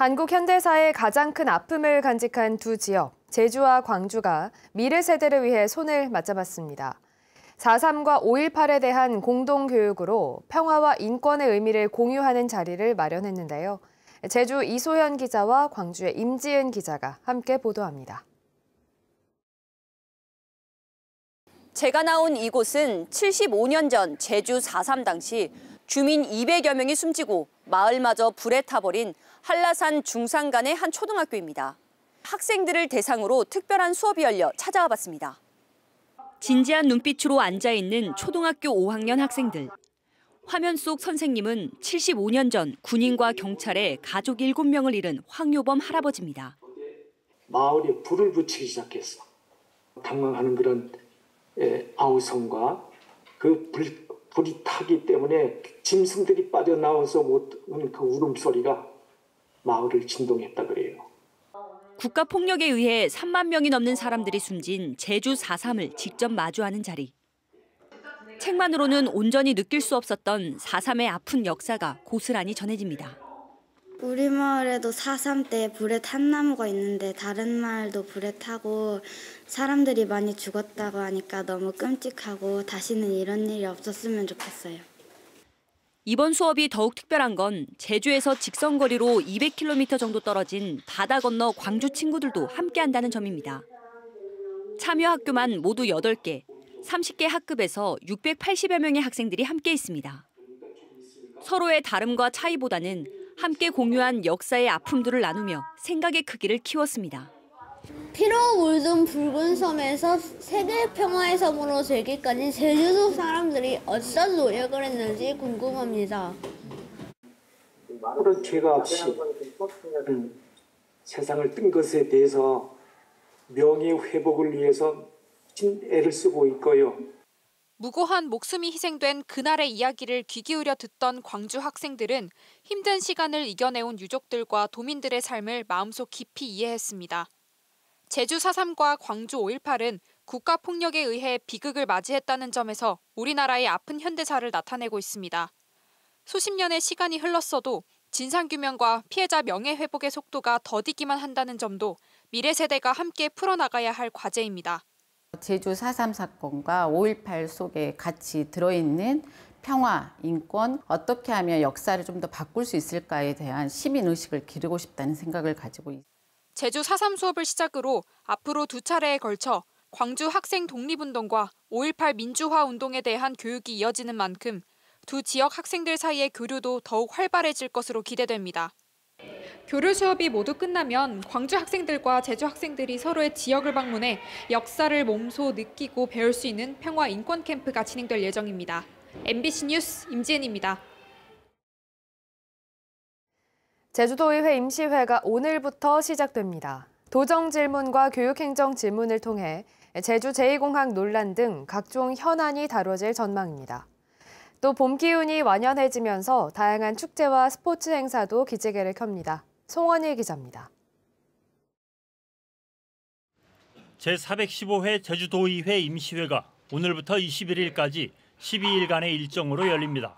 한국 현대사의 가장 큰 아픔을 간직한 두 지역, 제주와 광주가 미래 세대를 위해 손을 맞잡았습니다. 4.3과 5.18에 대한 공동교육으로 평화와 인권의 의미를 공유하는 자리를 마련했는데요. 제주 이소현 기자와 광주의 임지은 기자가 함께 보도합니다. 제가 나온 이곳은 75년 전 제주 4.3 당시 주민 200여 명이 숨지고 마을마저 불에 타버린 한라산 중산간의 한 초등학교입니다. 학생들을 대상으로 특별한 수업이 열려 찾아와 봤습니다. 진지한 눈빛으로 앉아있는 초등학교 5학년 학생들. 화면 속 선생님은 75년 전 군인과 경찰에 가족 7명을 잃은 황요범 할아버지입니다. 마을에 불을 붙이기 시작했어. 당황하는 그런 아우성과 그 불이 타기 때문에 짐승들이 빠져나와서 못 오는 그 울음소리가 마을을 진동했다 그래요. 국가폭력에 의해 3만 명이 넘는 사람들이 숨진 제주 4.3을 직접 마주하는 자리. 책만으로는 온전히 느낄 수 없었던 4.3의 아픈 역사가 고스란히 전해집니다. 우리 마을에도 4.3 때 불에 탄 나무가 있는데 다른 마을도 불에 타고 사람들이 많이 죽었다고 하니까 너무 끔찍하고 다시는 이런 일이 없었으면 좋겠어요. 이번 수업이 더욱 특별한 건 제주에서 직선거리로 200km 정도 떨어진 바다 건너 광주 친구들도 함께한다는 점입니다. 참여 학교만 모두 8개, 30개 학급에서 680여 명의 학생들이 함께 있습니다. 서로의 다름과 차이보다는 함께 공유한 역사의 아픔들을 나누며 생각의 크기를 키웠습니다. 피로 물든 붉은 섬에서 세계 평화의 섬으로 되기까지 제주도 사람들이 어떤 노력을 했는지 궁금합니다. 그런 죄가 없이 세상을 뜬 것에 대해서 명예 회복을 위해서 애를 쓰고 있고요. 무고한 목숨이 희생된 그날의 이야기를 귀 기울여 듣던 광주 학생들은 힘든 시간을 이겨내온 유족들과 도민들의 삶을 마음속 깊이 이해했습니다. 제주 4.3과 광주 5.18은 국가폭력에 의해 비극을 맞이했다는 점에서 우리나라의 아픈 현대사를 나타내고 있습니다. 수십 년의 시간이 흘렀어도 진상규명과 피해자 명예회복의 속도가 더디기만 한다는 점도 미래 세대가 함께 풀어나가야 할 과제입니다. 제주 4.3 사건과 5.18 속에 같이 들어있는 평화, 인권, 어떻게 하면 역사를 좀 더 바꿀 수 있을까에 대한 시민의식을 기르고 싶다는 생각을 가지고 있습니다. 제주 4.3 수업을 시작으로 앞으로 2차례에 걸쳐 광주 학생 독립운동과 5.18 민주화 운동에 대한 교육이 이어지는 만큼 두 지역 학생들 사이의 교류도 더욱 활발해질 것으로 기대됩니다. 교류 수업이 모두 끝나면 광주 학생들과 제주 학생들이 서로의 지역을 방문해 역사를 몸소 느끼고 배울 수 있는 평화 인권 캠프가 진행될 예정입니다. MBC 뉴스 임지은입니다. 제주도의회 임시회가 오늘부터 시작됩니다. 도정 질문과 교육행정 질문을 통해 제주 제2공항 논란 등 각종 현안이 다뤄질 전망입니다. 또 봄 기운이 완연해지면서 다양한 축제와 스포츠 행사도 기지개를 켭니다. 송원일 기자입니다. 제415회 제주도의회 임시회가 오늘부터 21일까지 12일간의 일정으로 열립니다.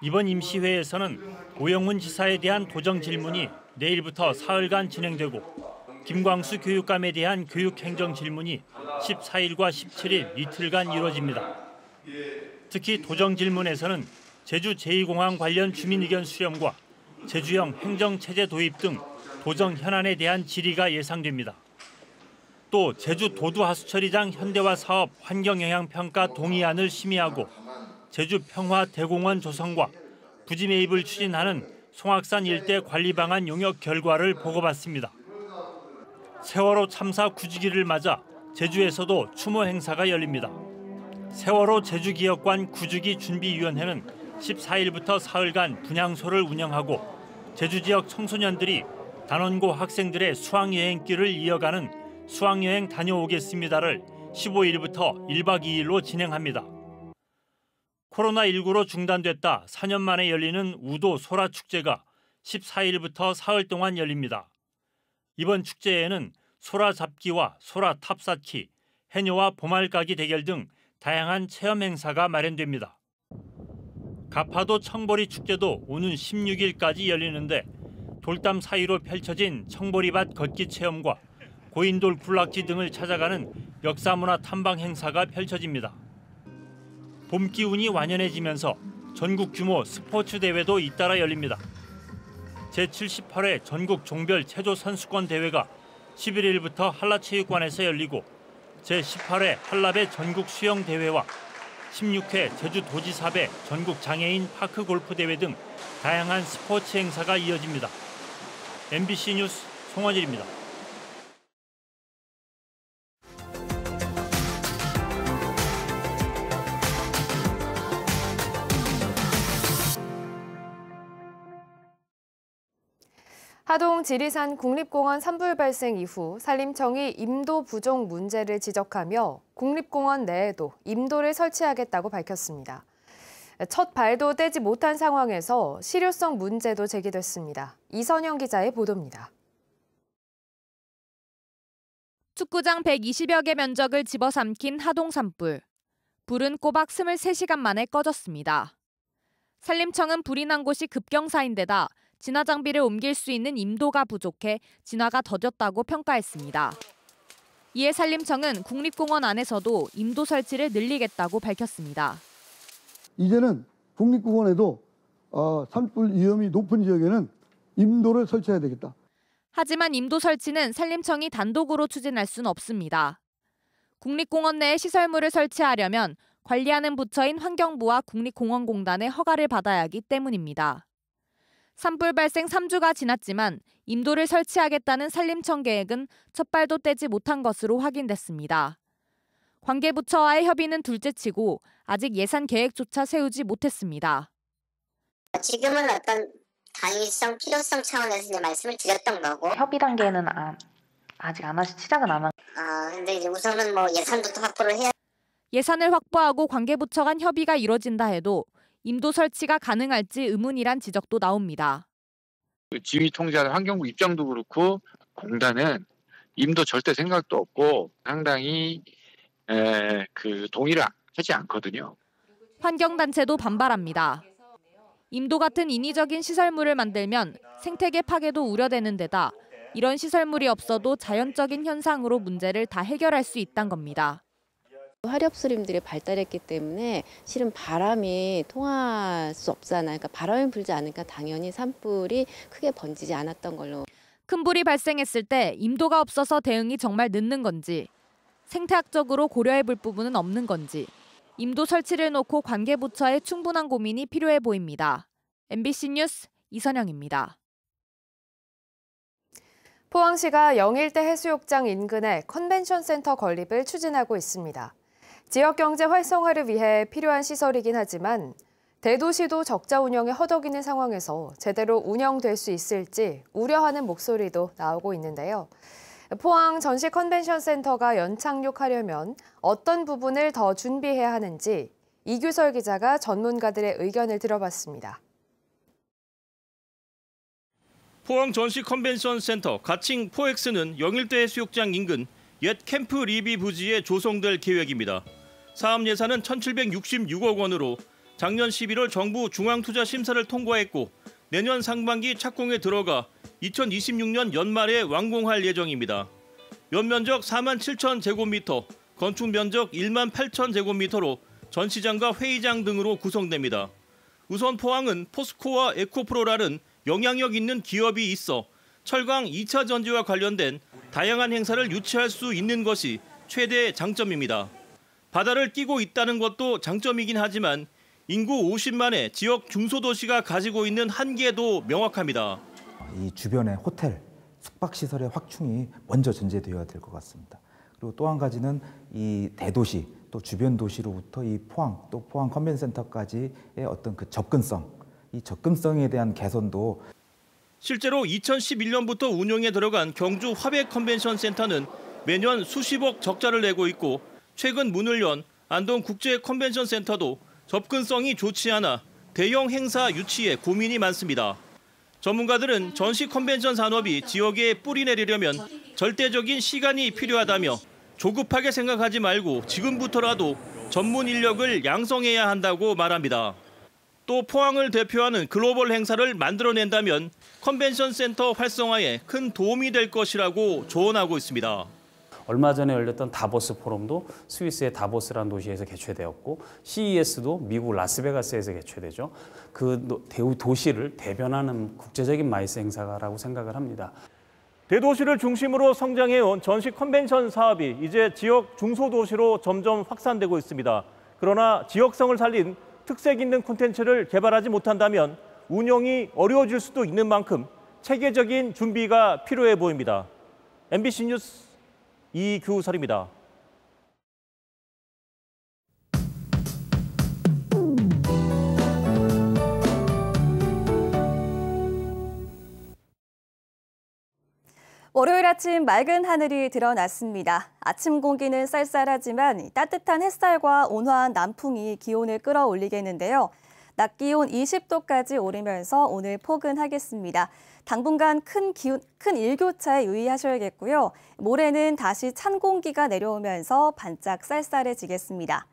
이번 임시회에서는 오영훈 지사에 대한 도정 질문이 내일부터 사흘간 진행되고 김광수 교육감에 대한 교육행정 질문이 14일과 17일 이틀간 이뤄집니다. 특히 도정 질문에서는 제주 제2공항 관련 주민의견 수렴과 제주형 행정체제 도입 등 도정 현안에 대한 질의가 예상됩니다. 또 제주 도두하수처리장 현대화 사업 환경영향평가 동의안을 심의하고 제주 평화대공원 조성과 부지 매입을 추진하는 송악산 일대 관리 방안 용역 결과를 보고받습니다. 세월호 참사 9주기를 맞아 제주에서도 추모 행사가 열립니다. 세월호 제주기업관 9주기 준비위원회는 14일부터 사흘간 분향소를 운영하고 제주 지역 청소년들이 단원고 학생들의 수학여행길을 이어가는 수학여행 다녀오겠습니다를 15일부터 1박 2일로 진행합니다. 코로나19로 중단됐다 4년 만에 열리는 우도 소라축제가 14일부터 사흘 동안 열립니다. 이번 축제에는 소라잡기와 소라탑쌓기, 해녀와 보말까기 대결 등 다양한 체험 행사가 마련됩니다. 가파도 청보리 축제도 오는 16일까지 열리는데 돌담 사이로 펼쳐진 청보리밭 걷기 체험과 고인돌 군락지 등을 찾아가는 역사문화 탐방 행사가 펼쳐집니다. 봄 기운이 완연해지면서 전국 규모 스포츠 대회도 잇따라 열립니다. 제78회 전국 종별 체조 선수권 대회가 11일부터 한라체육관에서 열리고 제18회 한라배 전국 수영 대회와 16회 제주도지사배 전국 장애인 파크 골프 대회 등 다양한 스포츠 행사가 이어집니다. MBC 뉴스 송원일입니다. 하동 지리산 국립공원 산불 발생 이후 산림청이 임도 부족 문제를 지적하며 국립공원 내에도 임도를 설치하겠다고 밝혔습니다. 첫 발도 떼지 못한 상황에서 실효성 문제도 제기됐습니다. 이선영 기자의 보도입니다. 축구장 120여 개 면적을 집어삼킨 하동 산불. 불은 꼬박 23시간 만에 꺼졌습니다. 산림청은 불이 난 곳이 급경사인데다 진화 장비를 옮길 수 있는 임도가 부족해 진화가 더뎠다고 평가했습니다. 이에 산림청은 국립공원 안에서도 임도 설치를 늘리겠다고 밝혔습니다. 이제는 국립공원에도 산불 위험이 높은 지역에는 임도를 설치해야 되겠다. 하지만 임도 설치는 산림청이 단독으로 추진할 수는 없습니다. 국립공원 내에 시설물을 설치하려면 관리하는 부처인 환경부와 국립공원공단의 허가를 받아야 하기 때문입니다. 산불 발생 3주가 지났지만 임도를 설치하겠다는 산림청 계획은 첫 발도 떼지 못한 것으로 확인됐습니다. 관계부처와의 협의는 둘째치고 아직 예산 계획조차 세우지 못했습니다. 지금은 어떤 당위성, 필요성 차원에서 이제 말씀을 드렸던 거고 협의 단계는 아직 시작은 안 한. 근데 이제 우선은 예산부터 확보를 해야. 예산을 확보하고 관계부처 간 협의가 이뤄진다 해도 임도 설치가 가능할지 의문이란 지적도 나옵니다. 지휘 통제하는 환경부 입장도 그렇고 공단은 임도 절대 생각도 없고 상당히 동의를 하지 않거든요. 환경단체도 반발합니다. 임도 같은 인위적인 시설물을 만들면 생태계 파괴도 우려되는 데다 이런 시설물이 없어도 자연적인 현상으로 문제를 다 해결할 수 있다는 겁니다. 화력수림들이 발달했기 때문에 실은 바람이 통할 수 없잖아요. 그러니까 바람이 불지 않으니까 당연히 산불이 크게 번지지 않았던 걸로. 큰 불이 발생했을 때 임도가 없어서 대응이 정말 늦는 건지, 생태학적으로 고려해 볼 부분은 없는 건지, 임도 설치를 놓고 관계부처의 충분한 고민이 필요해 보입니다. MBC 뉴스 이선영입니다. 포항시가 영일대 해수욕장 인근에 컨벤션 센터 건립을 추진하고 있습니다. 지역 경제 활성화를 위해 필요한 시설이긴 하지만 대도시도 적자 운영에 허덕이는 상황에서 제대로 운영될 수 있을지 우려하는 목소리도 나오고 있는데요. 포항 전시 컨벤션 센터가 연착륙하려면 어떤 부분을 더 준비해야 하는지 이규설 기자가 전문가들의 의견을 들어봤습니다. 포항 전시 컨벤션 센터 가칭 포엑스는 영일대 해수욕장 인근 옛 캠프 리비 부지에 조성될 계획입니다. 사업 예산은 1,766억 원으로 작년 11월 정부 중앙투자심사를 통과했고 내년 상반기 착공에 들어가 2026년 연말에 완공할 예정입니다. 연면적 47,000제곱미터, 건축 면적 18,000제곱미터로 전시장과 회의장 등으로 구성됩니다. 우선 포항은 포스코와 에코프로라는 영향력 있는 기업이 있어 철강 2차 전지와 관련된 다양한 행사를 유치할 수 있는 것이 최대 장점입니다. 바다를 끼고 있다는 것도 장점이긴 하지만 인구 50만의 지역 중소도시가 가지고 있는 한계도 명확합니다. 이 주변의 호텔, 숙박시설의 확충이 먼저 전제되어야 될 것 같습니다. 그리고 또 한 가지는 이 대도시, 또 주변 도시로부터 이 포항, 또 포항 컨벤센터까지의 어떤 그 접근성, 이 접근성에 대한 개선도. 실제로 2011년부터 운영에 들어간 경주 화백 컨벤션 센터는 매년 수십억 적자를 내고 있고 최근 문을 연 안동 국제 컨벤션 센터도 접근성이 좋지 않아 대형 행사 유치에 고민이 많습니다. 전문가들은 전시 컨벤션 산업이 지역에 뿌리 내리려면 절대적인 시간이 필요하다며 조급하게 생각하지 말고 지금부터라도 전문 인력을 양성해야 한다고 말합니다. 또 포항을 대표하는 글로벌 행사를 만들어낸다면 컨벤션 센터 활성화에 큰 도움이 될 것이라고 조언하고 있습니다. 얼마 전에 열렸던 다보스 포럼도 스위스의 다보스라는 도시에서 개최되었고 CES도 미국 라스베가스에서 개최되죠. 그 도시를 대변하는 국제적인 마이스 행사라고 생각을 합니다. 대도시를 중심으로 성장해온 전시 컨벤션 사업이 이제 지역 중소도시로 점점 확산되고 있습니다. 그러나 지역성을 살린 특색 있는 콘텐츠를 개발하지 못한다면 운영이 어려워질 수도 있는 만큼 체계적인 준비가 필요해 보입니다. MBC 뉴스 이규설입니다. 월요일 아침 맑은 하늘이 드러났습니다. 아침 공기는 쌀쌀하지만 따뜻한 햇살과 온화한 남풍이 기온을 끌어올리겠는데요. 낮 기온 20도까지 오르면서 오늘 포근하겠습니다. 당분간 큰 일교차에 유의하셔야겠고요. 모레는 다시 찬 공기가 내려오면서 반짝 쌀쌀해지겠습니다.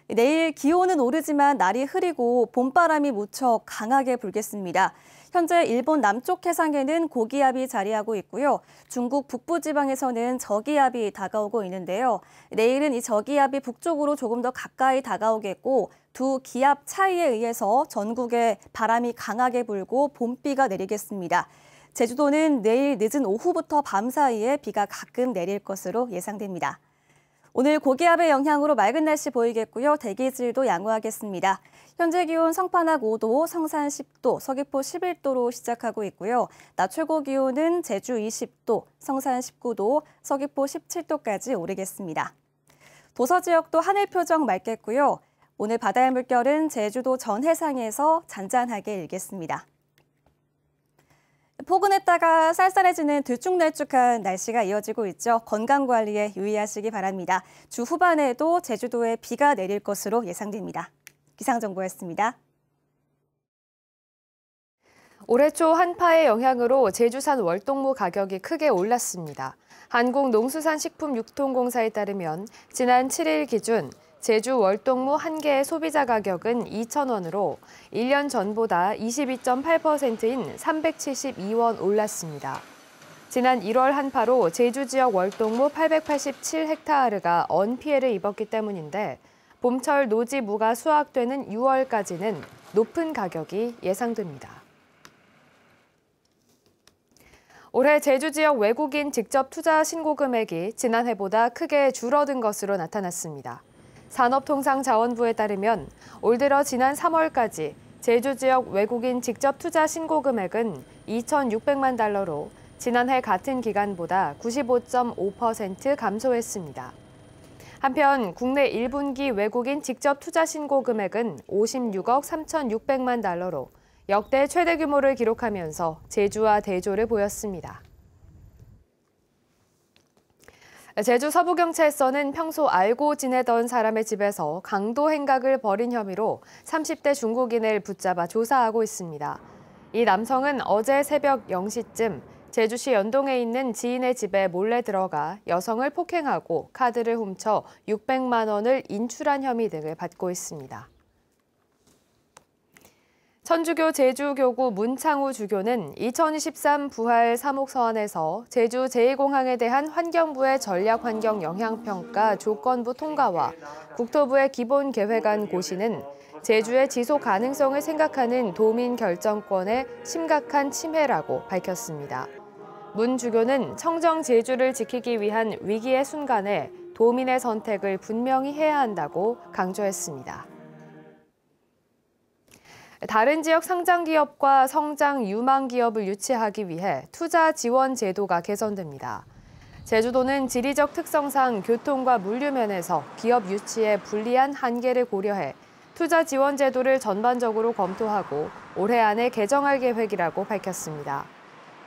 내일 기온은 오르지만 날이 흐리고 봄바람이 무척 강하게 불겠습니다. 현재 일본 남쪽 해상에는 고기압이 자리하고 있고요. 중국 북부지방에서는 저기압이 다가오고 있는데요. 내일은 이 저기압이 북쪽으로 조금 더 가까이 다가오겠고 두 기압 차이에 의해서 전국에 바람이 강하게 불고 봄비가 내리겠습니다. 제주도는 내일 늦은 오후부터 밤 사이에 비가 가끔 내릴 것으로 예상됩니다. 오늘 고기압의 영향으로 맑은 날씨 보이겠고요. 대기질도 양호하겠습니다. 현재 기온 성판악 5도, 성산 10도, 서귀포 11도로 시작하고 있고요. 낮 최고 기온은 제주 20도, 성산 19도, 서귀포 17도까지 오르겠습니다. 도서 지역도 하늘 표정 맑겠고요. 오늘 바다의 물결은 제주도 전 해상에서 잔잔하게 일겠습니다. 포근했다가 쌀쌀해지는 들쭉날쭉한 날씨가 이어지고 있죠. 건강관리에 유의하시기 바랍니다. 주 후반에도 제주도에 비가 내릴 것으로 예상됩니다. 기상정보였습니다. 올해 초 한파의 영향으로 제주산 월동무 가격이 크게 올랐습니다. 한국농수산식품유통공사에 따르면 지난 7일 기준 제주 월동무 1개의 소비자 가격은 2,000원으로 1년 전보다 22.8%인 372원 올랐습니다. 지난 1월 한파로 제주 지역 월동무 887헥타르가 언 피해를 입었기 때문인데 봄철 노지 무가 수확되는 6월까지는 높은 가격이 예상됩니다. 올해 제주 지역 외국인 직접 투자 신고 금액이 지난해보다 크게 줄어든 것으로 나타났습니다. 산업통상자원부에 따르면 올 들어 지난 3월까지 제주 지역 외국인 직접 투자 신고 금액은 2,600만 달러로 지난해 같은 기간보다 95.5% 감소했습니다. 한편 국내 1분기 외국인 직접 투자 신고 금액은 56억 3,600만 달러로 역대 최대 규모를 기록하면서 제주와 대조를 보였습니다. 제주 서부경찰서는 평소 알고 지내던 사람의 집에서 강도 행각을 벌인 혐의로 30대 중국인을 붙잡아 조사하고 있습니다. 이 남성은 어제 새벽 0시쯤 제주시 연동에 있는 지인의 집에 몰래 들어가 여성을 폭행하고 카드를 훔쳐 600만 원을 인출한 혐의 등을 받고 있습니다. 천주교 제주교구 문창우 주교는 2023 부활 사목서안에서 제주 제2공항에 대한 환경부의 전략환경 영향평가 조건부 통과와 국토부의 기본계획안 고시는 제주의 지속 가능성을 생각하는 도민 결정권의 심각한 침해라고 밝혔습니다. 문 주교는 청정 제주를 지키기 위한 위기의 순간에 도민의 선택을 분명히 해야 한다고 강조했습니다. 다른 지역 상장 기업과 성장 유망 기업을 유치하기 위해 투자 지원 제도가 개선됩니다. 제주도는 지리적 특성상 교통과 물류 면에서 기업 유치에 불리한 한계를 고려해 투자 지원 제도를 전반적으로 검토하고 올해 안에 개정할 계획이라고 밝혔습니다.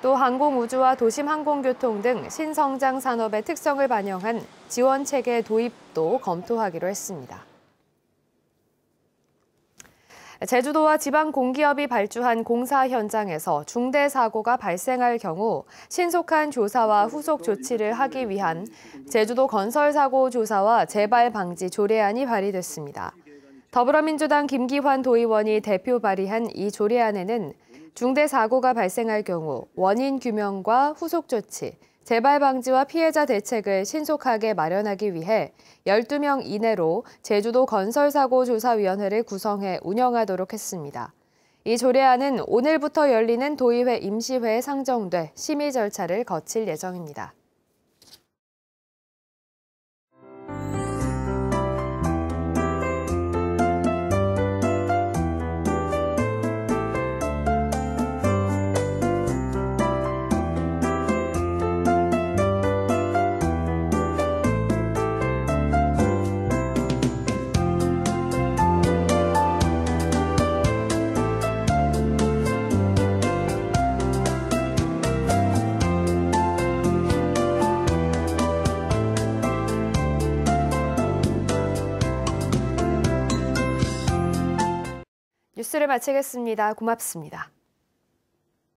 또 항공우주와 도심항공교통 등 신성장 산업의 특성을 반영한 지원 체계 도입도 검토하기로 했습니다. 제주도와 지방 공기업이 발주한 공사 현장에서 중대 사고가 발생할 경우 신속한 조사와 후속 조치를 하기 위한 제주도 건설사고 조사와 재발 방지 조례안이 발의됐습니다. 더불어민주당 김기환 도의원이 대표 발의한 이 조례안에는 중대 사고가 발생할 경우 원인 규명과 후속 조치, 재발 방지와 피해자 대책을 신속하게 마련하기 위해 12명 이내로 제주도 건설사고조사위원회를 구성해 운영하도록 했습니다. 이 조례안은 오늘부터 열리는 도의회 임시회에 상정돼 심의 절차를 거칠 예정입니다. 뉴스를 마치겠습니다. 고맙습니다.